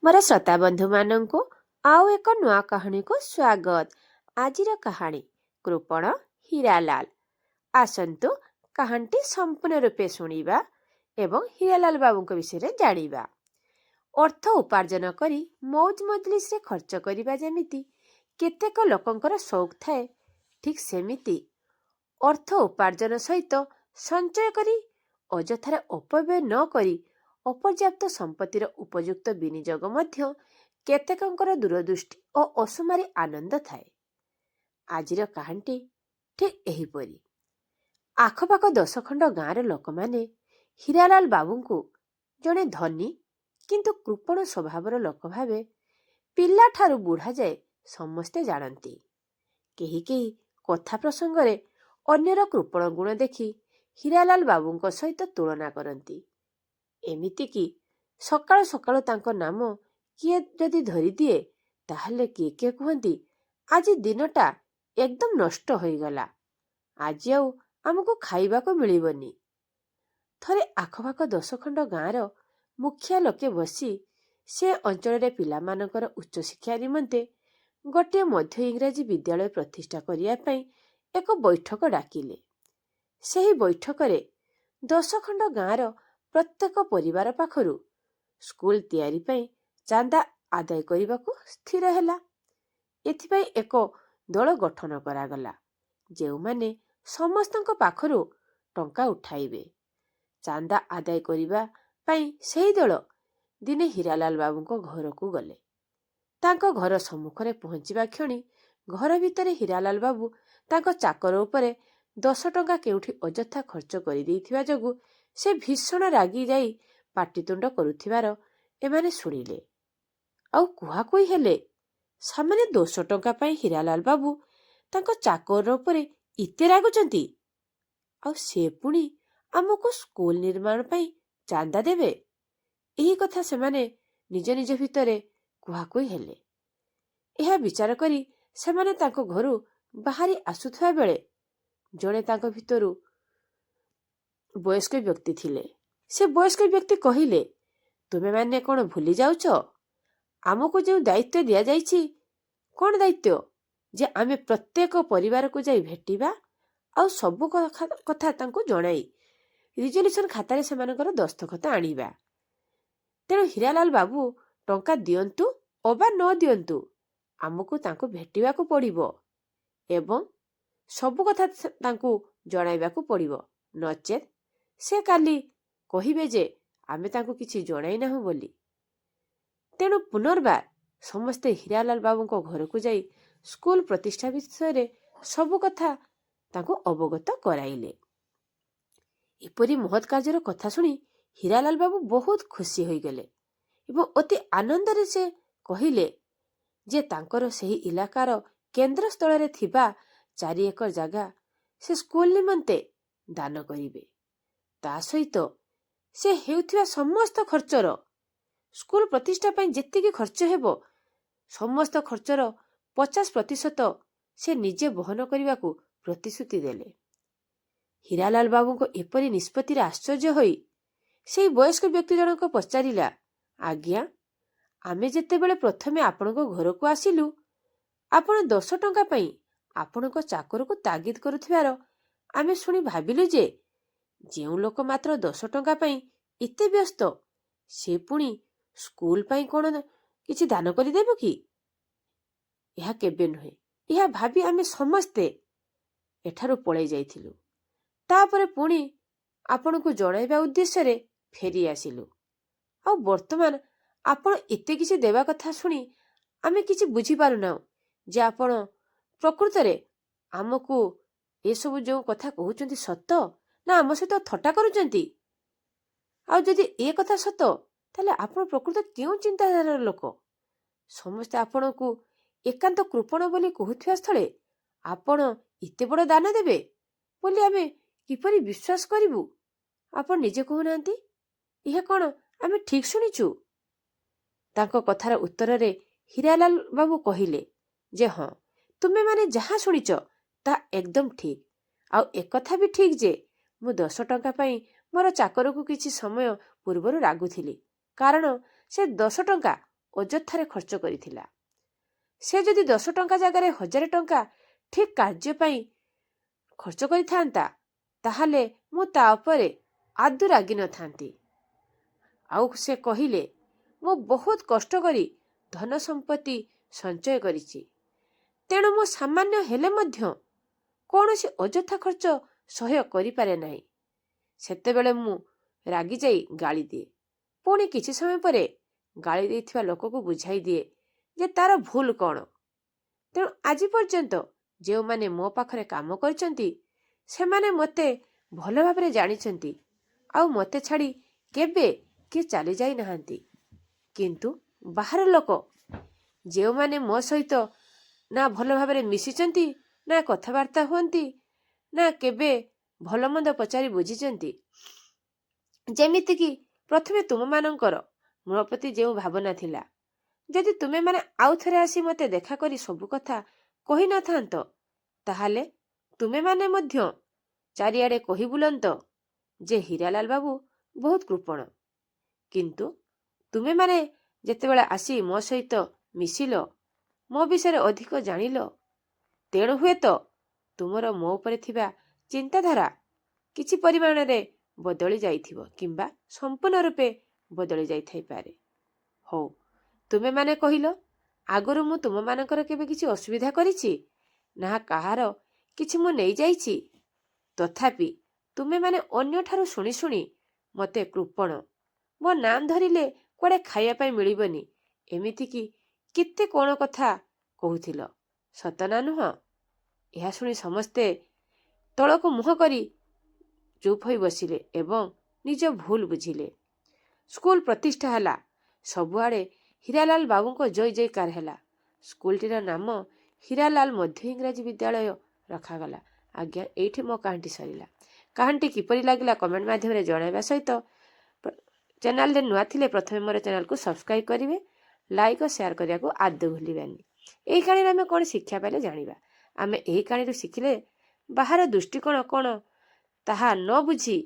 मोर श्रोता बंधु मानू आउ एक नुआ कहानी को स्वागत। आजिर कहानी कृपण हीरालाल। आसंतु कहानी संपूर्ण रूपे शुणिबा एवं हीरालाल बाबू विषय जानिबा। अर्थ उपार्जन करी मौज मजलिस रे खर्च करिबा जेमिति केतेक लोकंकर शौक थाए, ठीक सेमिति अर्थ उपार्जन सहित संचय करी अजथार अपव्यय न करी अपर्याप्त संपत्तिर उपयुक्त विनियोग मध्य केतेकंकर दूरदृष्टि और असुमारी आनंद थाए। आजिर कहानी ठीक एहीपरी। आखपाख 10 खंड गाँर लोक माने हीरालाल बाबू को जड़े धनी किंतु कृपण स्वभावर लोक भावे पिला ठारू बुढ़ा जाए समस्ते जानती। केही केही कथा प्रसंगरे अन्यर कृपण गुण देखि हीरालाल बाबू सहित तुलना करती। एमिति कि सकाळु सकाळु तांको नाम किए जदि धरी दिए ताहले किए किए कहती आज दिनटा एकदम नष्ट होईगला, आज आउ आमको खाइबाको मिलिबनी। थरे आखपाख 10 खंड गाँर मुखिया लोके बसी से अंचल पिलामानकर उच्च शिक्षा निमंते गोटे मध्य इंग्राजी विद्यालय प्रतिष्ठा करिया पई एक बैठक डाकिले। सेही बैठकरे 10 खंड गाँर प्रत्येक परिवार पाखरु स्कूल तैयारी पई चांदा आदाय करिबाकू स्थिर हैला। एथिपई एक दल गठन करागला जेउ माने समस्तक पाखरु टंका उठाइबे। चांदा आदाय करिबा पई सेही दल दिने हीरालाल बाबूको घर को गले। तांको घर सम्मुखरे पहुंचिबा क्षणी घर भितरे हीरालाल बाबू तांको चाकर उपरे 10 टंका केउठी अजथा खर्च करि देइथिबा जगु से भीषण रागी जाई पाटितुंड करुथिबार एमाने शुणिले। आउ कुहाकुई हेले सामान्य 200 टंका पई हीरालाल बाबू तांको चाकर उपरे इते रागुचंती, आउ से पुणी आमको स्कूल निर्माण पई चांदा देबे। एही कथा सेमाने निज निज भितरे कुहाकुई हेले। एहा विचार करी सेमाने तांको घरु बाहरी आसुथुआ बेले जणे तांको भितरु वयस्क व्यक्ति थिले। से वयस्क व्यक्ति कहिले, तुमे माने कोन भूली जाउछ? आमको जो दायित्व दिया जाइछि कोन दायित्व जे आमे प्रत्येक परिवार को जाई भेटिबा आउ सब कथा तांको जणाई रिजोल्यूशन खातारे सेमानकर दस्तखत आनिबा। तेणु हीरालाल बाबू टंका दियंतु अबा न दियंतु आमको तांको भेटिबाको पड़िबो एवं सब कथा तांको जणाइबाको पड़िबो, नचेत से काली कहिबे जे आमे तांको किछि जणाई नाहु बोली। तेणु पुनर्बार समस्ते हीरालाल बाबूको घर को जाई स्कूल प्रतिष्ठा विषय सब कथा तांको अवगत कराइले। एपरी महत् कार्यर कथा सुनी हीरालाल बाबू बहुत खुशी होई गले एवं अति आनंद से कहिले जे तांकर सही इलाकार केंद्र स्थल रे थिबा 4 एकर जगह से स्कूल निमंते दान करिवे। ता सहित से हेउथिबा समस्त खर्चर स्कूल प्रतिष्ठा पई जेतिकी खर्च हेबो समस्त खर्चर 50% से निजे बहन करिबाकू प्रतिश्रुति देले। हीरालाल बाबूको एपरी निष्पत्तिर आश्चर्य होई सेही वयस्क व्यक्ति जनक पचारिला, आज्ञा आमे जेतेबेले प्रथमे आपनको घर को आसिलु आपण 10 टंका पई आपनको चाकर को तागिद करुथिबार आमे सुनी भाबिलु जे जेउ लोक मात्र 10 टंका पई इते व्यस्त से पुणी स्कूल पई कोन किछि दान करि देबो कि? यह केबे नहे। यह भाबी आमे समस्ते एठारु पळै जाइथिलु। तापरे पुणी आपनको जणाइबा उद्देश्य रे फेरी आसिलु। आ वर्तमान आपण एते किछि देबा कथा सुनी आमे किछि बुझी पारु ना जे आपण प्रकृत रे आमको ए सब जो कथा कहउचंती सत्य ना आम सहित थट्टा करूचंती? आ जदि ए कथा सत्य ताले आपण प्रकृत केउ चिंताधारार लोक? समस्त आपणको एकांत कृपण बोली कहउथिया स्थळे आपण इते बड़ दान देबे बोली आमे किपरि विश्वास करिबु? आपण निजे कहउनांती इहे कोन आमे ठीक सुनिचु? तांको कथार उत्तर रे हीरालाल बाबू कहिले जे हां तुमे माने जहा सुनिच ता एकदम ठीक। आ एक कथा भी ठीक जे मु 10 टंका पई मोर चाकर को किछि समय पूर्वरु रागुथिली कारण से 10 टंका ଅଯଥାରେ ଖର୍ଚ୍ଚ କରିଥିଲା। ସେ ଯଦି 10 ଟଙ୍କା ଜାଗାରେ 1000 ଟଙ୍କା ଠିକ୍ କାର୍ଯ୍ୟ ପାଇଁ ଖର୍ଚ୍ଚ କରିଥାନ୍ତା, ତାହେଲେ ମୁଁ ତା ଉପରେ ଆଦୌ ରାଗି ନଥାନ୍ତି। ଆଉ ସେ କହିଲେ, ମୁଁ ବହୁତ କଷ୍ଟ କରି ଧନ ସମ୍ପତ୍ତି ସଞ୍ଚୟ କରିଛି, ତେଣୁ ମୁଁ ସାମାନ୍ୟ ହେଲେ ମଧ୍ୟ କୌଣସି ଅଯଥା ଖର୍ଚ୍ଚ ସହ୍ୟ କରିପାରେ ନାହିଁ। ସେତେବେଳେ ମୁଁ ରାଗିଯାଇ ଗାଳି ଦିଏ। ପୁଣି କିଛି ସମୟ ପରେ ଗାଳି ଦେଇଥିବା ଲୋକକୁ ବୁଝାଇ ଦିଏ ଯେ ତାର ଭୁଲ କ'ଣ। ତେଣୁ ଆଜି ପର୍ଯ୍ୟନ୍ତ ଯେଉଁମାନେ ମୋ ପାଖରେ କାମ କରିଛନ୍ତି ସେମାନେ ମୋତେ ଭଲ ଭାବରେ ଜାଣିଛନ୍ତି, ଆଉ ମୋତେ ଛାଡ଼ି କେବେ କିଏ ଚାଲିଯାଇ ନାହାନ୍ତି। କିନ୍ତୁ ବାହାର ଲୋକ ଯେଉଁମାନେ ମୋ ସହିତ ନା ଭଲ ଭାବରେ ମିଶିଛନ୍ତି, ନା କଥାବାର୍ତ୍ତା ହୁଅନ୍ତି, ନା କେବେ ଭଲ ମନ୍ଦ ପଚାରି ବୁଝିଛନ୍ତି, ଯେମିତିକି ପ୍ରଥମେ ତୁମମାନଙ୍କର ମୋ ପ୍ରତି ଯେଉଁ ଭାବନା ଥିଲା, ଯଦି ତୁମେମାନେ ଆଉ ଥରେ ଆସି ମୋତେ ଦେଖା କରି ସବୁ କଥା କହିନଥାନ୍ତ, ତାହେଲେ ତୁମେମାନେ ମଧ୍ୟ ଚାରିଆଡ଼େ କହି ବୁଲନ୍ତ ଯେ ହୀରାଲାଲ ବାବୁ ବହୁତ କୃପଣ। କିନ୍ତୁ ତୁମେମାନେ ଯେତେବେଳେ ଆସି ମୋ ସହିତ ମିଶିଲ, ମୋ ବିଷୟରେ ଅଧିକ ଜାଣିଲ, ତେଣୁ ହୁଏତ ତୁମର ମୋ ଉପରେ ଥିବା ଚିନ୍ତାଧାରା କିଛି ପରିମାଣରେ ବଦଳି ଯାଇଥିବ କିମ୍ବା ସମ୍ପୂର୍ଣ୍ଣ ରୂପେ ବଦଳି ଯାଇଥାଇପାରେ। ହଉ, ତୁମେମାନେ କହିଲ, ଆଗରୁ ମୁଁ ତୁମମାନଙ୍କର କେବେ କିଛି ଅସୁବିଧା କରିଛି? ନା କାହାର କିଛି ମୁଁ ନେଇଯାଇଛି? ତଥାପି ତୁମେମାନେ ଅନ୍ୟଠାରୁ ଶୁଣି ଶୁଣି ମୋତେ କୃପଣ, ମୋ ନାମ ଧରିଲେ କୁଆଡ଼େ ଖାଇବା ପାଇଁ ମିଳିବନି, ଏମିତିକି କେତେ କ'ଣ କଥା କହୁଥିଲ, ସତ ନା ନୁହଁ? ଏହା ଶୁଣି ସମସ୍ତେ ତଳକୁ ମୁହଁ କରି ଚୁପ୍ ହୋଇ ବସିଲେ ଏବଂ ନିଜ ଭୁଲ ବୁଝିଲେ। ସ୍କୁଲ ପ୍ରତିଷ୍ଠା ହେଲା। ସବୁଆଡ଼େ ହୀରାଲାଲ ବାବୁଙ୍କ ଜୟ ଜୟକାର ହେଲା। ସ୍କୁଲଟିର ନାମ ହୀରାଲାଲ ମଧ୍ୟ ଇଂରାଜୀ ବିଦ୍ୟାଳୟ ରଖାଗଲା। ଆଜ୍ଞା, ଏଇଠି ମୋ କାହାଣୀଟି ସରିଲା। କାହାଣୀଟି କିପରି ଲାଗିଲା କମେଣ୍ଟ ମାଧ୍ୟମରେ ଜଣାଇବା ସହିତ ଚ୍ୟାନେଲରେ ନୂଆ ଥିଲେ ପ୍ରଥମେ ମୋର ଚ୍ୟାନେଲକୁ ସବସ୍କ୍ରାଇବ୍ କରିବେ, ଲାଇକ୍ ଓ ସେୟାର କରିବାକୁ ଆଦୌ ଭୁଲିବେନି। ଏହି କାହାଣୀରେ ଆମେ କ'ଣ ଶିକ୍ଷା ପାଇଲେ ଜାଣିବା। ଆମେ ଏହି କାହାଣୀରୁ ଶିଖିଲେ ବାହାର ଦୃଷ୍ଟିକୋଣ କ'ଣ ତାହା ନ ବୁଝି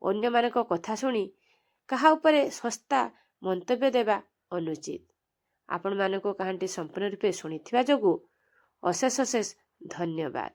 ଅନ୍ୟମାନଙ୍କ କଥା ଶୁଣି କାହା ଉପରେ ଶସ୍ତା ମନ୍ତବ୍ୟ ଦେବା ଅନୁଚିତ। ଆପଣମାନଙ୍କୁ କାହାଣୀଟି ସମ୍ପୂର୍ଣ୍ଣ ରୂପେ ଶୁଣିଥିବା ଯୋଗୁଁ ଅଶେଷ ଅଶେଷ ଧନ୍ୟବାଦ।